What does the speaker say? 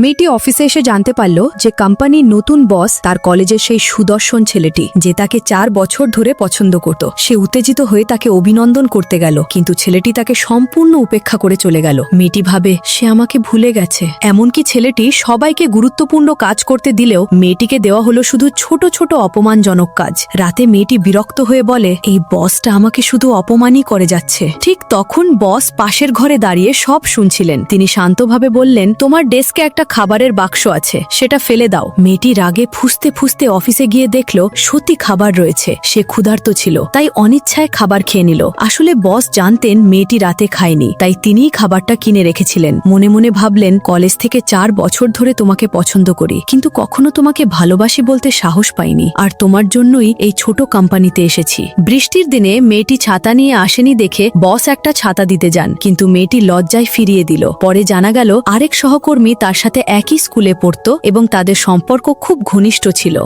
মেয়েটি অফিসে এসে জানতে পারল যে কোম্পানির নতুন বস তার কলেজের সেই সুদর্শন ছেলেটি, যে তাকে 4 বছর ধরে পছন্দ করত। সে উত্তেজিত হয়ে তাকে অভিনন্দন করতে গেল, কিন্তু ছেলেটি তাকে সম্পূর্ণ উপেক্ষা করে চলে গেল। মেয়েটি ভাবে সে আমাকে ভুলে গেছে। এমনকি ছেলেটি সবাইকে গুরুত্বপূর্ণ কাজ করতে দিলেও মেয়েটিকে দেওয়া হলো শুধু ছোট ছোট অপমানজনক কাজ। রাতে মেয়েটি বিরক্ত হয়ে বলে, এই বসটা আমাকে শুধু অপমানই করে যাচ্ছে। ঠিক তখন বস পাশের ঘরে দাঁড়িয়ে সব শুনছিলেন। তিনি শান্তভাবে বললেন, তোমার ডেস্কে একটা খাবারের বাক্স আছে, সেটা ফেলে দাও। মেয়েটি রাগে ফুঁসতে ফুঁসতে অফিসে গিয়ে দেখল সত্যি খাবার রয়েছে। সে ক্ষুধার্ত ছিল, তাই অনিচ্ছায় খাবার খেয়ে নিল। আসলে বস জানতেন মেয়েটি রাতে খায়নি, তাই তিনিই খাবারটা কিনে রেখেছিলেন। মনে মনে ভাবলেন, কলেজ থেকে 4 বছর ধরে তোমাকে পছন্দ করি, কিন্তু কখনো তোমাকে ভালোবাসি বলতে সাহস পাইনি, আর তোমার জন্যই এই ছোট কোম্পানিতে এসেছি। বৃষ্টির দিনে মেয়েটি ছাতা নিয়ে আসেনি দেখে বস একটা ছাতা দিতে যান, কিন্তু মেয়েটি লজ্জায় ফিরিয়ে দিল। পরে জানা গেল আরেক সহকর্মী তার সাথে একই স্কুলে পড়ত এবং তাদের সম্পর্ক খুব ঘনিষ্ঠ ছিল।